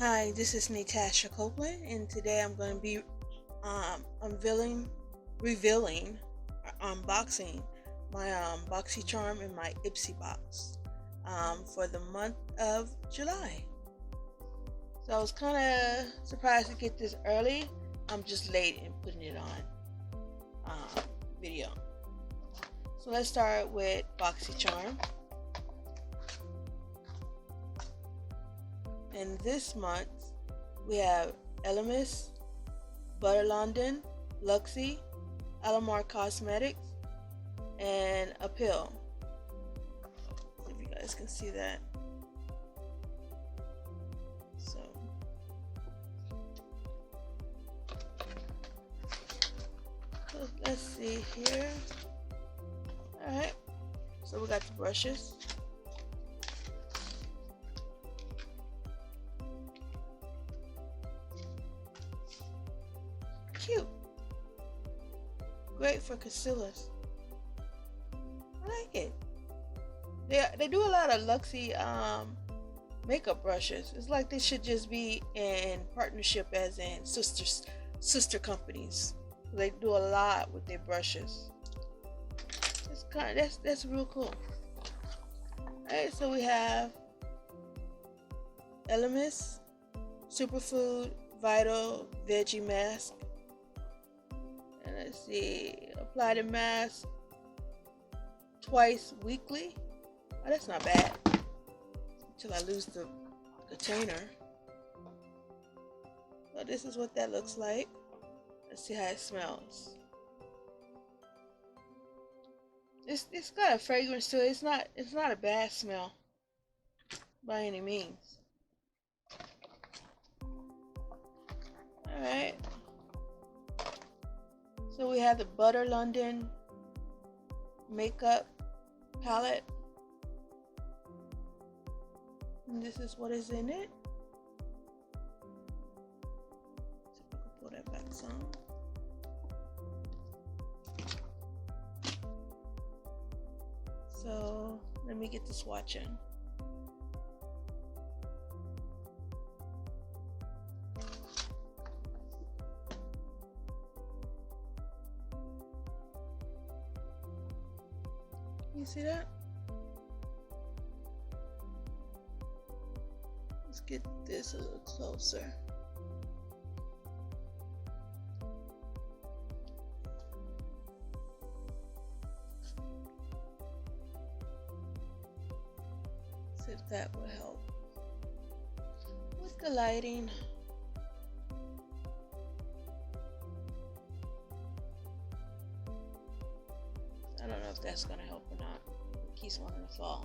Hi, this is Natasha Copeland, and today I'm going to be revealing, unboxing my BoxyCharm and my Ipsy box for the month of July. So I was kind of surprised to get this early. I'm just late in putting it on video. So let's start with BoxyCharm. And this month we have Elemis, Butter London, Luxie, Alamar Cosmetics, and a pill. If you guys can see that. So let's see here. Alright, so we got the brushes. Cute. Great for concealers. I like it. They do a lot of Luxie makeup brushes. It's like they should just be in partnership, as in sister companies. They do a lot with their brushes. It's that's real cool. Alright, so we have Elemis Superfood Vital Veggie Mask. And let's see, apply the mask twice weekly. Oh, that's not bad. Until I lose the container. So this is what that looks like. Let's see how it smells. It's got a fragrance to it. It's not a bad smell by any means. Alright. So we have the Butter London makeup palette. And this is what is in it. See if I can pull that back some. So let me get the swatch in. You see that? Let's get this a little closer. See if that will help with the lighting. I don't know if that's gonna help or not. It keeps wanting to fall.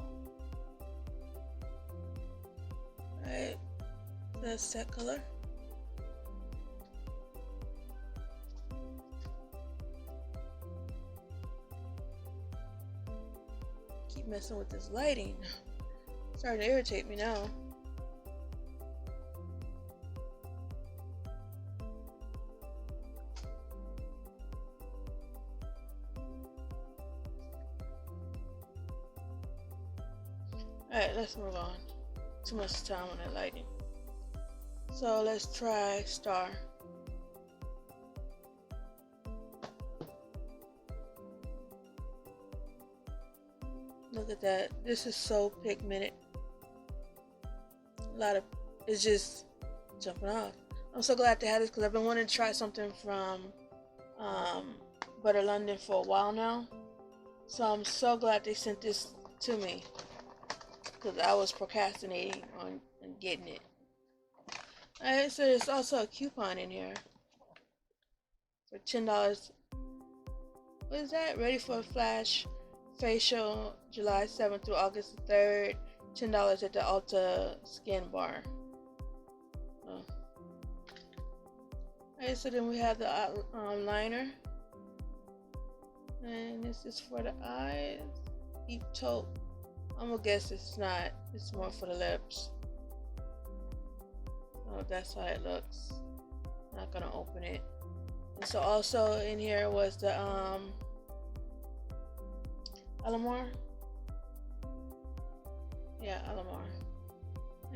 Alright, that's that color. Keep messing with this lighting. It's starting to irritate me now. Alright, let's move on. Too much time on that lighting. So let's try Star. Look at that. This is so pigmented. A lot of it's just jumping off. I'm so glad to have this because I've been wanting to try something from Butter London for a while now. So I'm so glad they sent this to me, because I was procrastinating on getting it. Alright, so there's also a coupon in here for $10. What is that? Ready for a flash facial July 7th through August 3rd. $10 at the Ulta Skin Bar. Oh. Alright, so then we have the liner. And this is for the eyes. Deep taupe. I'm gonna guess it's not. It's more for the lips. Oh, that's how it looks. I'm not gonna open it. And so also in here was the Alamar. Yeah, Alamar.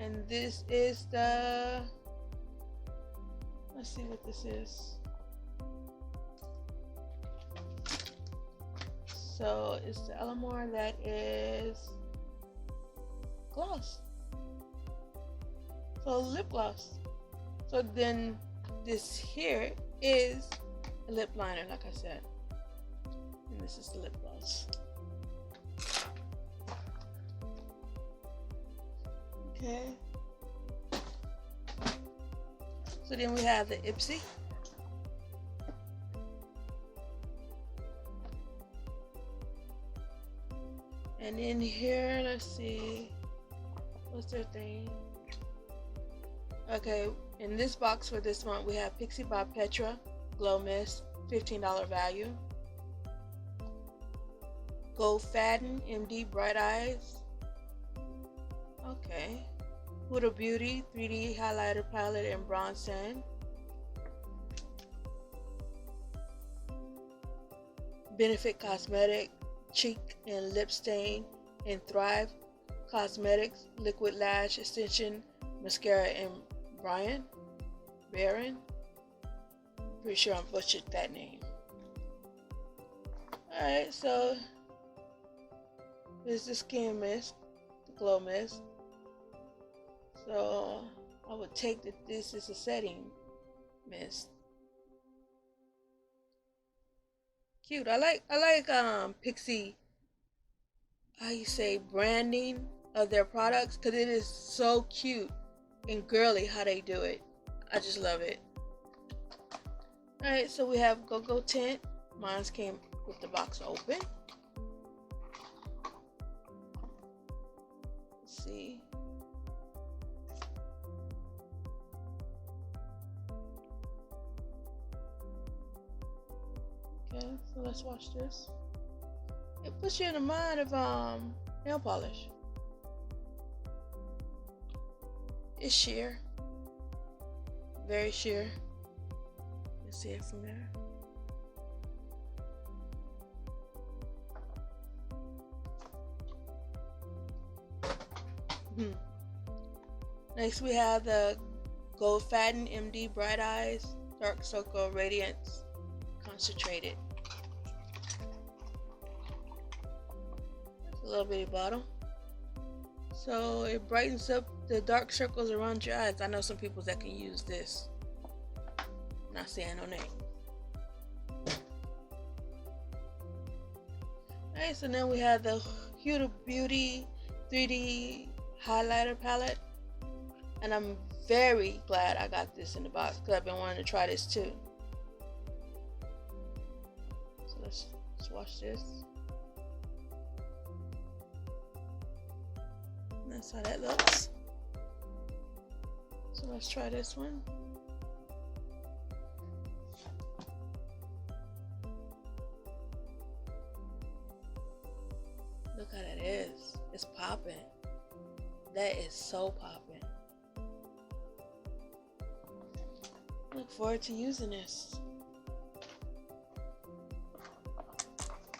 And this is the, let's see what this is. So it's the Elemis that is gloss. So lip gloss. So then this here is a lip liner, like I said. And this is the lip gloss. Okay. So then we have the Ipsy. And in here, let's see, what's their thing? Okay, in this box for this month, we have Pixie by Petra Glow Mist, $15 value. Gold Faden MD Bright Eyes. Okay. Huda Beauty 3D Highlighter Palette in Bronze Sand. Benefit Cosmetic Cheek and Lip Stain in Thrive Cosmetics Liquid Lash Extension Mascara in Baron. Pretty sure I butchered that name. Alright, so this is the Skin Mist, the Glow Mist. So I would take that this is a setting mist. Cute. I like Pixie, how you say, branding of their products, because it is so cute and girly how they do it. I just love it. Alright, so we have Go-Go Tint. Mine came with the box open. Let's see. Okay, so let's watch this. It puts you in the mind of nail polish. It's sheer. Very sheer. You see it from there. Next we have the Gold Faden MD Bright Eyes Dark Circle Radiance Concentrated. It's a little bitty bottle. So it brightens up the dark circles around your eyes. I know some people that can use this. Not saying no name. Alright, so now we have the Huda Beauty 3D Highlighter Palette. And I'm very glad I got this in the box because I've been wanting to try this too. So let's watch this. And that's how that looks. So let's try this one. Look how that is. It's popping. That is so popping. Look forward to using this.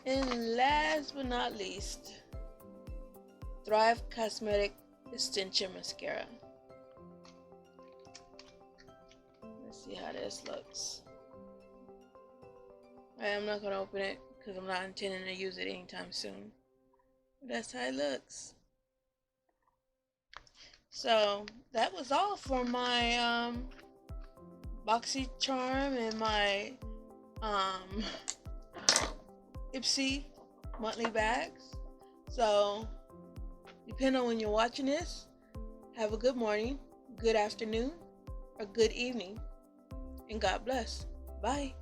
And last but not least, Thrive Cosmetic Extension Mascara. Let's see how this looks. Alright, I'm not going to open it because I'm not intending to use it anytime soon. But that's how it looks. So that was all for my BoxyCharm and my Ipsy monthly bags. So depending on when you're watching this, have a good morning, good afternoon, or good evening, and God bless. Bye.